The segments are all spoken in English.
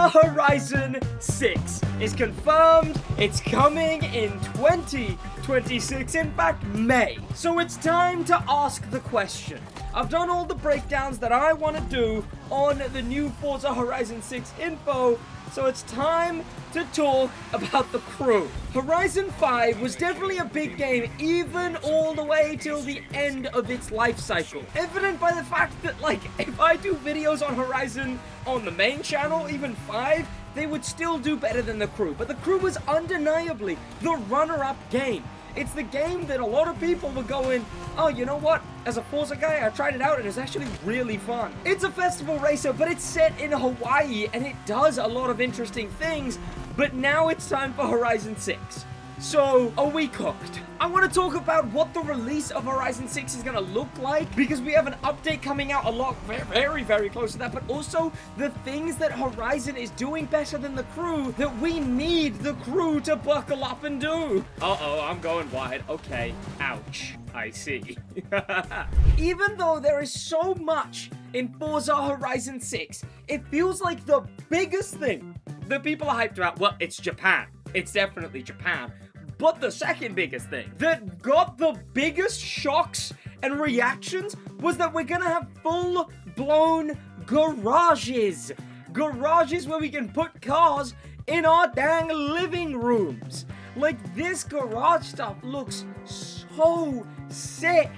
Forza Horizon 6 is confirmed. It's coming in 2026, in fact, May. So it's time to ask the question. I've done all the breakdowns that I want to do on the new Forza Horizon 6 info, so it's time to talk about the crew. Horizon 5 was definitely a big game, even all the way till the end of its life cycle. Evident by the fact that, like, if I do videos on Horizon on the main channel, even 5, they would still do better than the crew. But the crew was undeniably the runner-up game. It's the game that a lot of people were going, oh, you know what? As a Forza guy, I tried it out and it's actually really fun. It's a festival racer, but it's set in Hawaii and it does a lot of interesting things. But now it's time for Horizon 6. So, are we cooked? I want to talk about what the release of Horizon 6 is going to look like, because we have an update coming out a lot, very, very close to that, but also the things that Horizon is doing better than the crew that we need the crew to buckle up and do. Uh-oh, I'm going wide. Okay. Ouch. I see. Even though there is so much in Forza Horizon 6, it feels like the biggest thing that people are hyped about, well, it's Japan. It's definitely Japan. But the second biggest thing that got the biggest shocks and reactions was that we're gonna have full-blown garages. Garages where we can put cars in our dang living rooms. Like, this garage stuff looks so sick.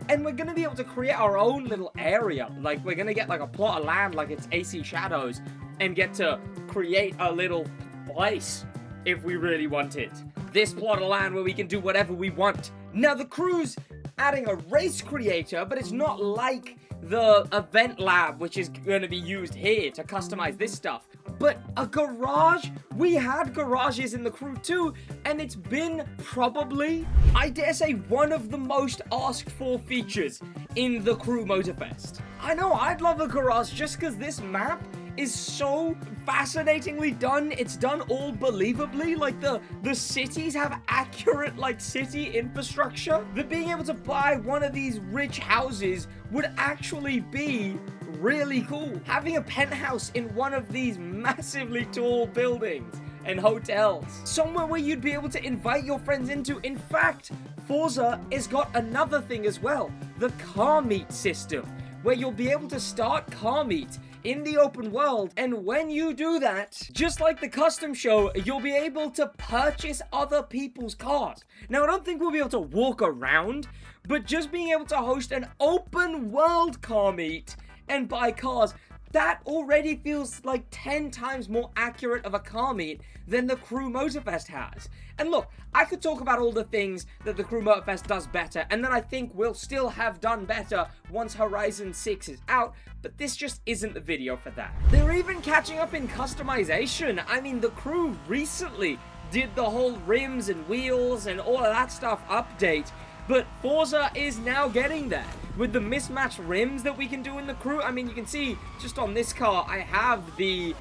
And we're gonna be able to create our own little area. Like, we're gonna get like a plot of land like it's AC Shadows and get to create a little place if we really want it. This plot of land where we can do whatever we want. Now, the crew's adding a race creator, but it's not like the event lab, which is going to be used here to customize this stuff. But a garage? We had garages in the crew too, and it's been probably, I dare say, one of the most asked for features in the Crew Motorfest. I know, I'd love a garage just because this map is so fascinatingly done. It's done all believably. Like, the cities have accurate, like, city infrastructure. That being able to buy one of these rich houses would actually be really cool. Having a penthouse in one of these massively tall buildings and hotels. Somewhere where you'd be able to invite your friends into. In fact, Forza has got another thing as well. The car meet system, where you'll be able to start car meet in the open world, and when you do that, just like the custom show, you'll be able to purchase other people's cars. Now, I don't think we'll be able to walk around, but just being able to host an open world car meet and buy cars, that already feels like 10 times more accurate of a car meet than the Crew Motorfest has. And look, I could talk about all the things that the Crew Motorfest does better, and then I think we'll still have done better once Horizon 6 is out, but this just isn't the video for that. They're even catching up in customization. I mean, the crew recently did the whole rims and wheels and all of that stuff update, but Forza is now getting there. With the mismatched rims that we can do in the crew, I mean, you can see just on this car, I have the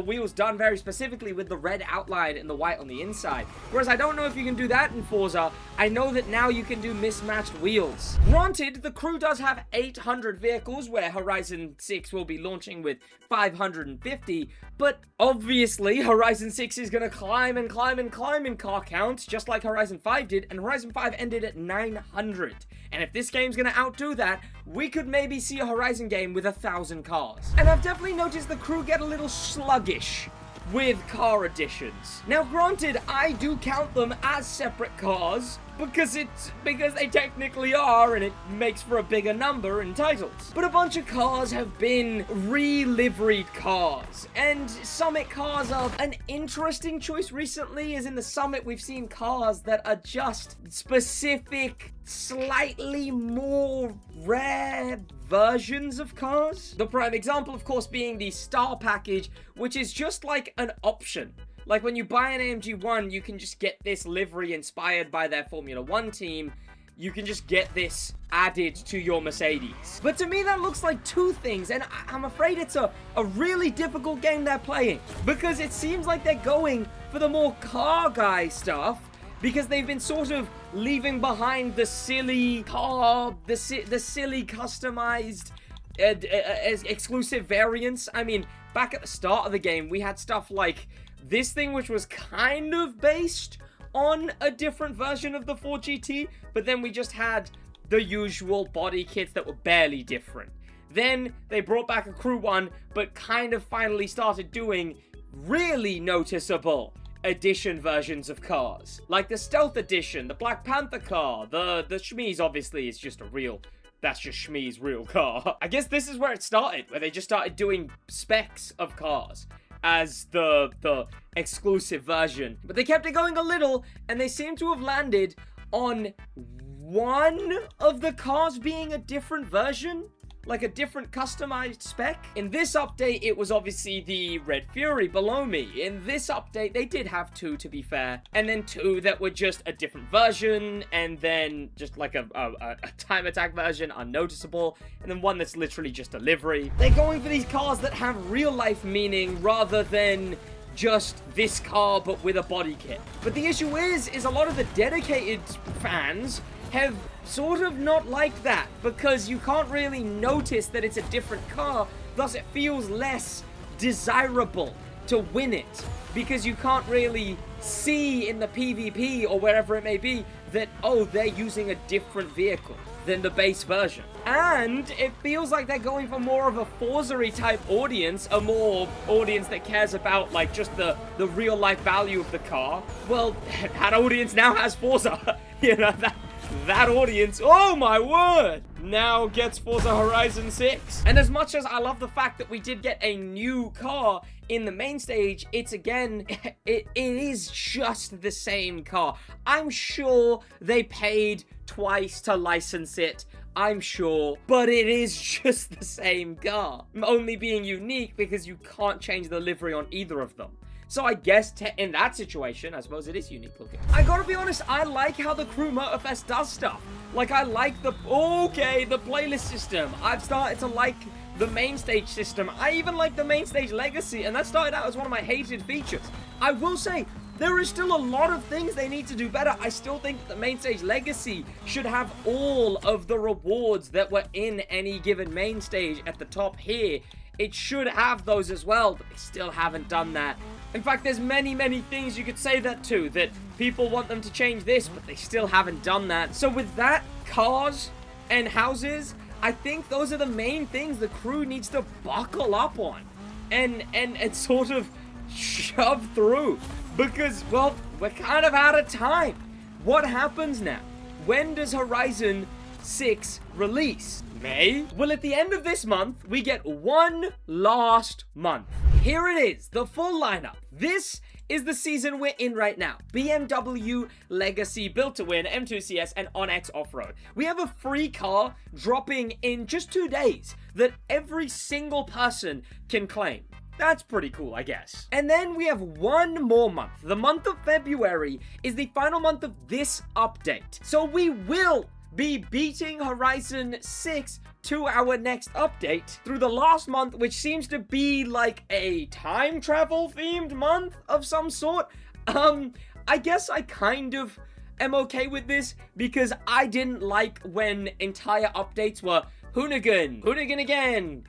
wheels done very specifically with the red outline and the white on the inside. Whereas I don't know if you can do that in Forza. I know that now you can do mismatched wheels. Granted, the crew does have 800 vehicles, where Horizon 6 will be launching with 550, but obviously Horizon 6 is going to climb and climb and climb in car count, just like Horizon 5 did, and Horizon 5 ended at 900. And if this game's gonna outdo that, we could maybe see a Horizon game with 1,000 cars. And I've definitely noticed the crew get a little sluggish with car additions. Now, granted, I do count them as separate cars, because they technically are, and it makes for a bigger number in titles. But a bunch of cars have been re-liveried cars, and Summit cars are an interesting choice recently, as in the Summit we've seen cars that are just specific, slightly more rare versions of cars. The prime example, of course, being the Star Package, which is just like an option. Like, when you buy an AMG 1, you can just get this livery inspired by their Formula 1 team. You can just get this added to your Mercedes. But to me, that looks like two things, and I'm afraid it's a really difficult game they're playing, because it seems like they're going for the more car guy stuff, because they've been sort of leaving behind the silly car, the silly customized exclusive variants. I mean, back at the start of the game, we had stuff like this thing, which was kind of based on a different version of the Ford GT, but then we just had the usual body kits that were barely different. Then they brought back a Crew one, but kind of finally started doing really noticeable edition versions of cars. Like the Stealth Edition, the Black Panther car, the Shmee's obviously is just a real... That's just Shmee's real car. I guess this is where it started, where they just started doing specs of cars as the exclusive version. But they kept it going a little, and they seem to have landed on one of the cars being a different version, like a different customized spec. In this update, it was obviously the Red Fury below me. In this update, they did have two, to be fair, and then two that were just a different version, and then just like a time attack version, unnoticeable, and then one that's literally just a livery. They're going for these cars that have real life meaning rather than just this car but with a body kit. But the issue is a lot of the dedicated fans have sort of not liked that, because you can't really notice that it's a different car, thus it feels less desirable to win it, because you can't really see in the PvP or wherever it may be that, oh, they're using a different vehicle than the base version. And it feels like they're going for more of a Forza-y type audience, a more audience that cares about like just the real life value of the car. Well, that audience now has Forza. You know, that audience, oh my word, now gets Forza Horizon 6. And as much as I love the fact that we did get a new car in the main stage, it's again, it is just the same car. I'm sure they paid twice to license it, I'm sure, but it is just the same car. Only being unique because you can't change the livery on either of them. So I guess in that situation, I suppose it is unique looking. I gotta be honest, I like how the Crew Motorfest does stuff. Like, I like the playlist system. I've started to like the main stage system. I even like the main stage legacy, and that started out as one of my hated features. I will say, there is still a lot of things they need to do better. I still think the main stage legacy should have all of the rewards that were in any given main stage at the top here. It should have those as well, but they still haven't done that. In fact, there's many things you could say that to, that people want them to change this, but they still haven't done that. So with that, cars and houses, I think those are the main things the crew needs to buckle up on and sort of shove through. Because, well, we're kind of out of time. What happens now? When does Horizon 6 release? May? Well, at the end of this month, we get one last month. Here it is, the full lineup. This is the season we're in right now. BMW Legacy, Built to Win, M2 CS, and Onyx Off-Road. We have a free car dropping in just 2 days that every single person can claim. That's pretty cool, I guess. And then we have one more month. The month of February is the final month of this update. So we will be beating Horizon 6 to our next update through the last month, which seems to be like a time travel themed month of some sort. I guess I kind of am okay with this, because I didn't like when entire updates were Hoonigan, Hoonigan again,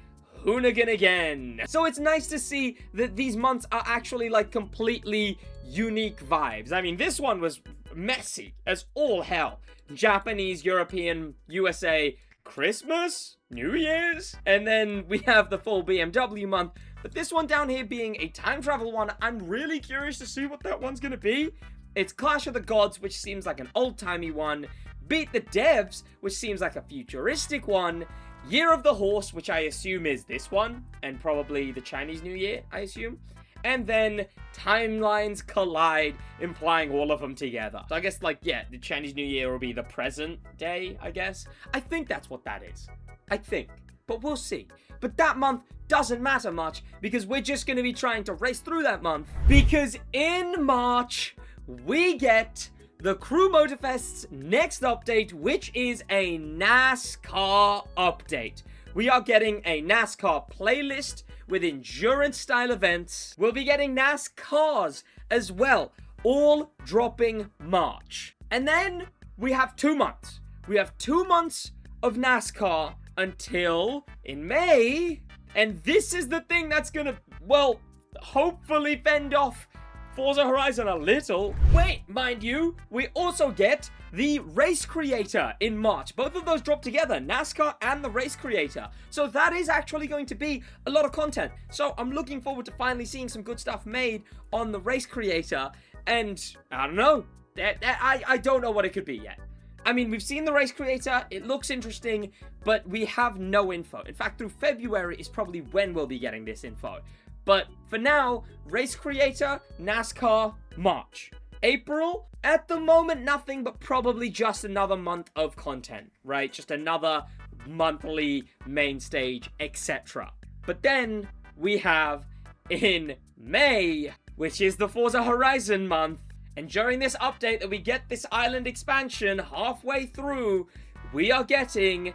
Hoonigan again. So it's nice to see that these months are actually like completely unique vibes. I mean, this one was messy as all hell. Japanese, European, USA, Christmas, New Year's, and then we have the full BMW month. But this one down here being a time travel one, I'm really curious to see what that one's gonna be. It's Clash of the Gods, which seems like an old-timey one. Beat the Devs, which seems like a futuristic one. Year of the Horse, which I assume is this one, and probably the Chinese New Year, I assume. And then Timelines Collide, implying all of them together. So I guess, like, yeah, the Chinese New Year will be the present day, I guess. I think that's what that is. I think. But we'll see. But that month doesn't matter much, because we're just going to be trying to race through that month. Because in March, we get the Crew Motorfest's next update, which is a NASCAR update. We are getting a NASCAR playlist with endurance-style events. We'll be getting NASCARs as well, all dropping March. And then we have 2 months. We have 2 months of NASCAR until in May. And this is the thing that's gonna well, hopefully fend off Forza Horizon a little. Wait, mind you, we also get the Race Creator in March. Both of those drop together, NASCAR and the Race Creator. So that is actually going to be a lot of content. So I'm looking forward to finally seeing some good stuff made on the Race Creator. And I don't know. I don't know what it could be yet. I mean, we've seen the Race Creator. It looks interesting, but we have no info. In fact, through February is probably when we'll be getting this info. But for now, Race Creator, NASCAR, March. April, at the moment, nothing, but probably just another month of content, right? Just another monthly main stage, etc. But then we have in May, which is the Forza Horizon month, and during this update that we get this island expansion halfway through, we are getting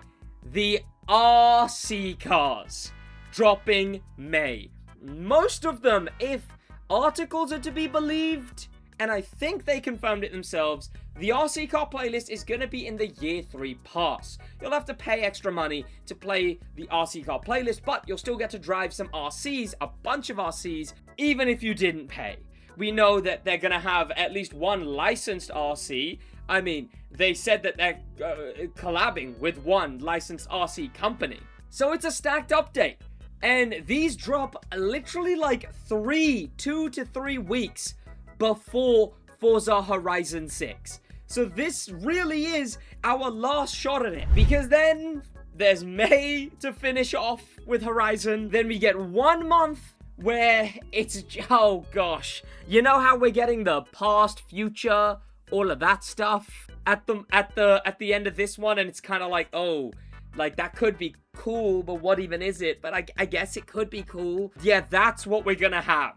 the RC cars dropping May. Most of them, if articles are to be believed, and I think they confirmed it themselves, the RC car playlist is going to be in the Year 3 pass. You'll have to pay extra money to play the RC car playlist, but you'll still get to drive some RCs, a bunch of RCs, even if you didn't pay. We know that they're going to have at least one licensed RC. I mean, they said that they're collabing with one licensed RC company. So it's a stacked update. And these drop literally like 2 to 3 weeks before Forza Horizon 6. So this really is our last shot at it. Because then there's May to finish off with Horizon. Then we get 1 month where it's, oh gosh. You know how we're getting the past, future, all of that stuff at the end of this one, and it's kind of like, oh, like that could be cool, but what even is it? But I guess it could be cool. Yeah, that's what we're gonna have.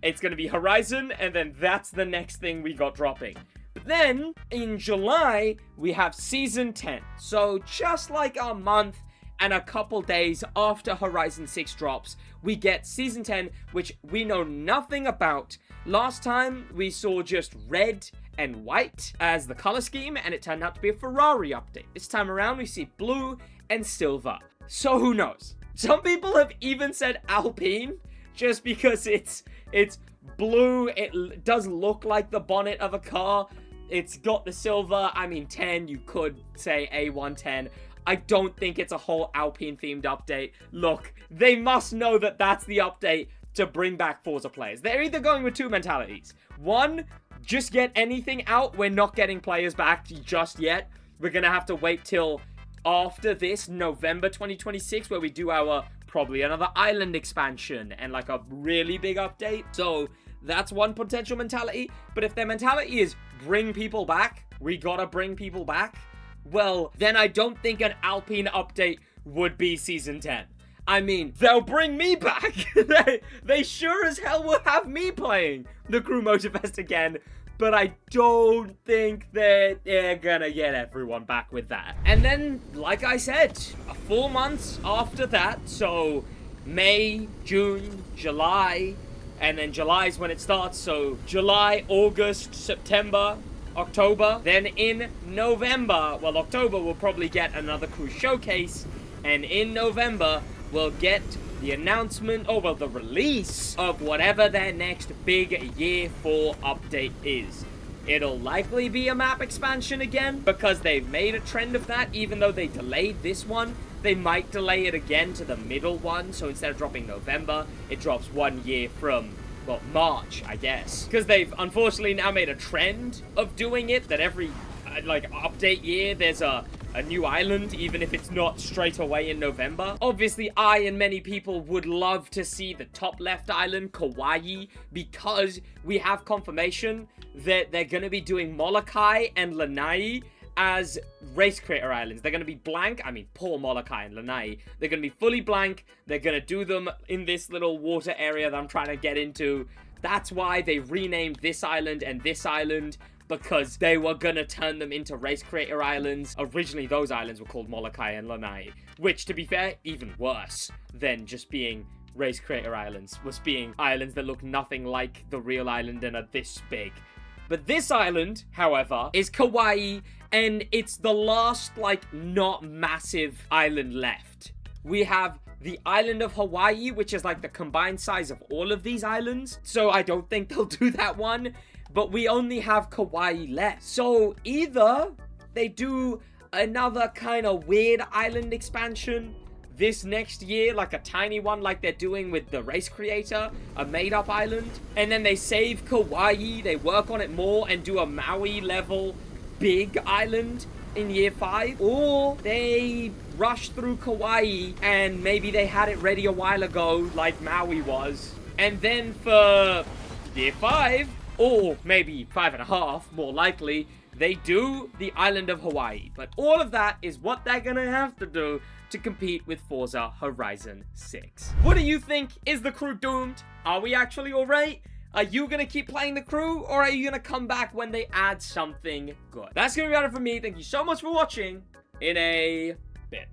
It's gonna be Horizon, and then that's the next thing we got dropping. But then, in July, we have Season 10. So, just like a month and a couple days after Horizon 6 drops, we get Season 10, which we know nothing about. Last time, we saw just red and white as the color scheme, and it turned out to be a Ferrari update. This time around, we see blue and silver. So who knows? Some people have even said Alpine, just because it's blue. It does look like the bonnet of a car. It's got the silver. I mean, 10, you could say A110. I don't think it's a whole Alpine themed update. Look, they must know that that's the update to bring back Forza players. They're either going with two mentalities. One, just get anything out. We're not getting players back just yet. We're gonna have to wait till after this November 2026, where we do our probably another island expansion and like a really big update. So that's one potential mentality. But if their mentality is bring people back, we gotta bring people back, well, then I don't think an Alpine update would be Season 10. I mean, they'll bring me back. they sure as hell will have me playing the Crew Motorfest again. But I don't think that they're gonna get everyone back with that. And then, like I said, a 4 months after that, so May, June, July, and then July is when it starts, so July, August, September, October. Then in November, well, October we'll probably get another Crew Showcase, and in November we'll get the announcement, or well, the release of whatever their next big Year 4 update is. It'll likely be a map expansion again, because they've made a trend of that. Even though they delayed this one, they might delay it again to the middle one, so instead of dropping November, it drops 1 year from, well, March, I guess. Because they've unfortunately now made a trend of doing it, that every, like, update year, there's a new island, even if it's not straight away in November. Obviously, I and many people would love to see the top left island, Kauai, because we have confirmation that they're going to be doing Molokai and Lanai as race creator islands. They're going to be blank. I mean, poor Molokai and Lanai. They're going to be fully blank. They're going to do them in this little water area that I'm trying to get into. That's why they renamed this island and this island, because they were gonna turn them into race creator islands. Originally, those islands were called Molokai and Lanai, which, to be fair, even worse than just being race creator islands, was being islands that look nothing like the real island and are this big. But this island, however, is Kauai, and it's the last, like, not massive island left. We have the island of Hawaii, which is like the combined size of all of these islands. So I don't think they'll do that one. But we only have Kauai left. So either they do another kind of weird island expansion this next year, like a tiny one like they're doing with the race creator, a made-up island, and then they save Kauai, they work on it more and do a Maui level big island in year 5, or they rush through Kauai and maybe they had it ready a while ago like Maui was, and then for year 5, or maybe 5.5 more likely, they do the island of Hawaii. But all of that is what they're gonna have to do to compete with Forza Horizon 6. What do you think? Is the crew doomed? Are we actually alright? Are you gonna keep playing the crew, or are you gonna come back when they add something good? That's gonna be about it for me. Thank you so much for watching. In a bit.